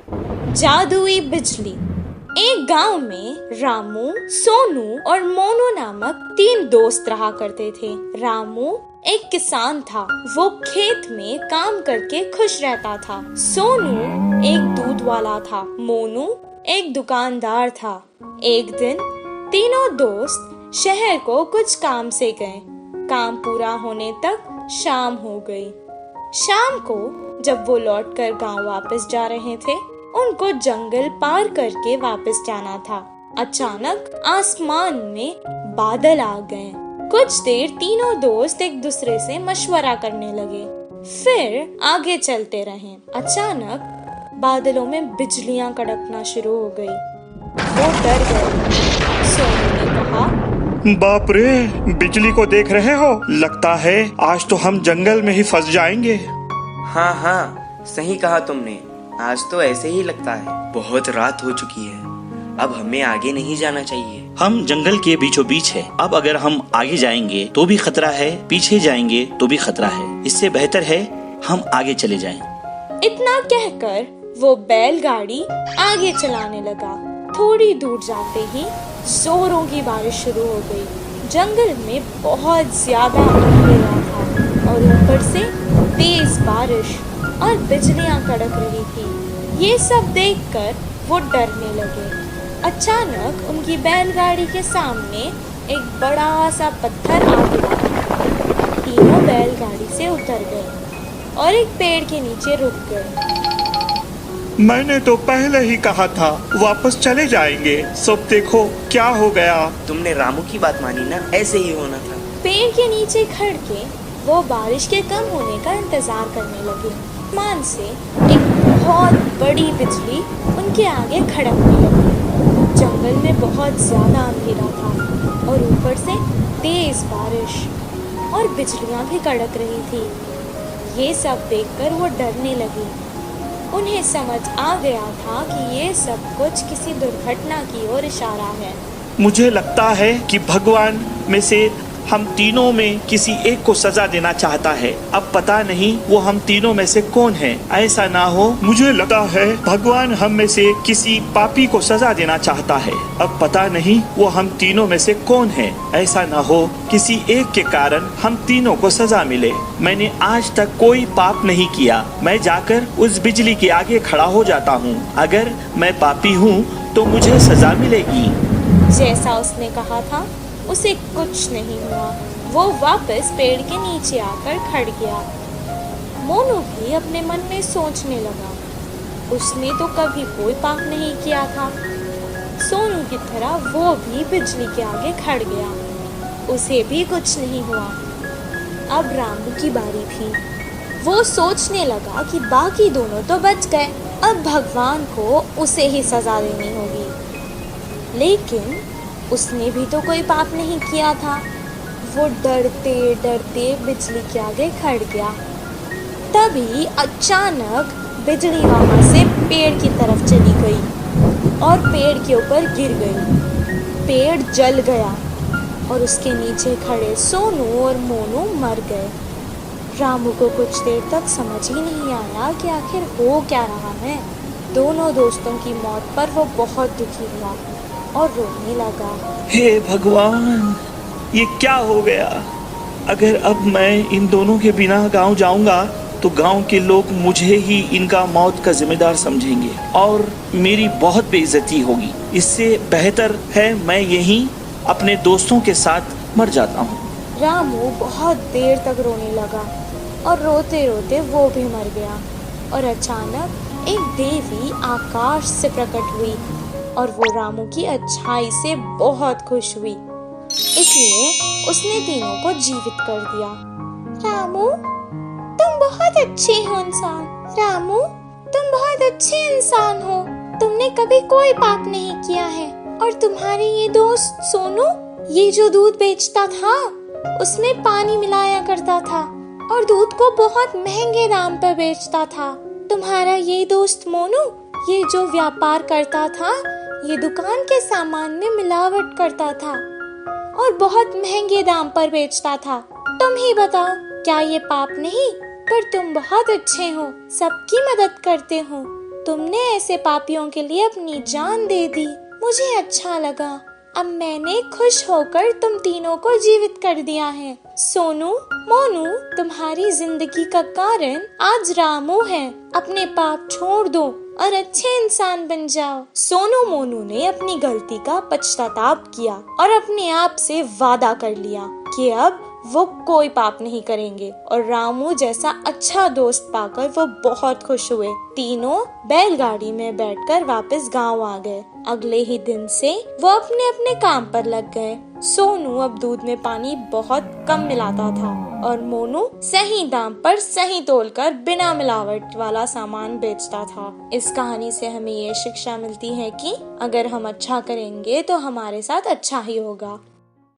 जादुई बिजली। एक गांव में रामू, सोनू और मोनू नामक 3 दोस्त रहा करते थे। रामू एक किसान था। वो खेत में काम करके खुश रहता था। सोनू एक दूध वाला था। मोनू एक दुकानदार था। एक दिन तीनों दोस्त शहर को कुछ काम से गए। काम पूरा होने तक शाम हो गई। शाम को जब वो लौटकर गांव वापस जा रहे थे, उनको जंगल पार करके वापस जाना था। अचानक आसमान में बादल आ गए। कुछ देर तीनों दोस्त एक दूसरे से मशवरा करने लगे। फिर आगे चलते रहे। अचानक बादलों में बिजलियां कड़कना शुरू हो गई। वो डर गए। सोनू ने कहा, बाप रे, बिजली को देख रहे हो? लगता है आज तो हम जंगल में ही फंस जाएंगे। हाँ, सही कहा तुमने। आज तो ऐसे ही लगता है। बहुत रात हो चुकी है। अब हमें आगे नहीं जाना चाहिए। हम जंगल के बीचों बीच है। अब अगर हम आगे जाएंगे तो भी खतरा है, पीछे जाएंगे तो भी खतरा है। इससे बेहतर है हम आगे चले जाएं। इतना कहकर वो बैलगाड़ी आगे चलाने लगा। थोड़ी दूर जाते ही जोरों की बारिश शुरू हो गई। जंगल में बहुत ज्यादा अंधेरा था और ऊपर से तेज बारिश और बिजलियां कड़क रही थी। ये सब देखकर वो डरने लगे। अचानक उनकी बैलगाड़ी के सामने एक बड़ा सा पत्थर आ गिरा। तीनों बैलगाड़ी से उतर गए और एक पेड़ के नीचे रुक गए। मैंने तो पहले ही कहा था वापस चले जाएंगे। सब देखो क्या हो गया। तुमने रामू की बात मानी ना, ऐसे ही होना था। पेड़ के नीचे खड़ के वो बारिश के कम होने का इंतजार करने लगे। आसमान से एक बहुत बड़ी बिजली उनके आगे खड़कने लगी। जंगल में बहुत ज्यादा अंधेरा था और ऊपर से तेज बारिश और बिजलियां भी कड़क रही थी। ये सब देखकर वो डरने लगी। उन्हें समझ आ गया था कि ये सब कुछ किसी दुर्घटना की ओर इशारा है। मुझे लगता है कि भगवान में से हम तीनों में किसी एक को सजा देना चाहता है। अब पता नहीं वो हम तीनों में से कौन है। ऐसा ना हो, मुझे लगता है भगवान हम में से किसी पापी को सजा देना चाहता है। अब पता नहीं वो हम तीनों में से कौन है। ऐसा ना हो किसी एक के कारण हम तीनों को सजा मिले। मैंने आज तक कोई पाप नहीं किया। मैं जाकर उस बिजली के आगे खड़ा हो जाता हूँ। अगर मैं पापी हूँ तो मुझे सजा मिलेगी। जैसा उसने कहा था उसे कुछ नहीं हुआ। वो वापस पेड़ के नीचे आकर खड़ गया। मोनू भी अपने मन में सोचने लगा, उसने तो कभी कोई पाप नहीं किया था। सोनू की तरह वो भी बिजली के आगे खड़ गया। उसे भी कुछ नहीं हुआ। अब रामू की बारी थी। वो सोचने लगा कि बाकी दोनों तो बच गए, अब भगवान को उसे ही सजा देनी होगी। लेकिन उसने भी तो कोई पाप नहीं किया था। वो डरते डरते बिजली के आगे खड़ गया। तभी अचानक बिजली वहां से पेड़ की तरफ चली गई और पेड़ के ऊपर गिर गई। पेड़ जल गया और उसके नीचे खड़े सोनू और मोनू मर गए। रामू को कुछ देर तक समझ ही नहीं आया कि आखिर हो क्या रहा है। दोनों दोस्तों की मौत पर वो बहुत दुखी हुआ और रोने लगा। हे भगवान, ये क्या हो गया? अगर अब मैं इन दोनों के बिना गांव जाऊंगा तो गांव के लोग मुझे ही इनका मौत का जिम्मेदार समझेंगे और मेरी बहुत बेइज्जती होगी। इससे बेहतर है मैं यहीं अपने दोस्तों के साथ मर जाता हूँ। रामू बहुत देर तक रोने लगा और रोते रोते वो भी मर गया। और अचानक एक देवी आकाश से प्रकट हुई और वो रामू की अच्छाई से बहुत खुश हुई। इसलिए उसने तीनों को जीवित कर दिया। रामू, तुम बहुत अच्छे हो इंसान। रामू, तुम बहुत अच्छे इंसान हो। तुमने कभी कोई पाप नहीं किया है। और तुम्हारे ये दोस्त सोनू, ये जो दूध बेचता था उसमें पानी मिलाया करता था और दूध को बहुत महंगे दाम पर बेचता था। तुम्हारा ये दोस्त मोनू, ये जो व्यापार करता था, ये दुकान के सामान में मिलावट करता था और बहुत महंगे दाम पर बेचता था। तुम ही बताओ, क्या ये पाप नहीं? पर तुम बहुत अच्छे हो, सबकी मदद करते हो। तुमने ऐसे पापियों के लिए अपनी जान दे दी। मुझे अच्छा लगा। अब मैंने खुश होकर तुम तीनों को जीवित कर दिया है। सोनू, मोनू, तुम्हारी जिंदगी का कारण आज रामू है। अपने पाप छोड़ दो और अच्छे इंसान बन जाओ। सोनू मोनू ने अपनी गलती का पश्चाताप किया और अपने आप से वादा कर लिया कि अब वो कोई पाप नहीं करेंगे, और रामू जैसा अच्छा दोस्त पाकर वो बहुत खुश हुए। तीनों बैलगाड़ी में बैठकर वापस गांव आ गए। अगले ही दिन से वो अपने अपने काम पर लग गए। सोनू अब दूध में पानी बहुत कम मिलाता था और मोनू सही दाम पर सही तोलकर बिना मिलावट वाला सामान बेचता था। इस कहानी से हमें ये शिक्षा मिलती है कि अगर हम अच्छा करेंगे तो हमारे साथ अच्छा ही होगा।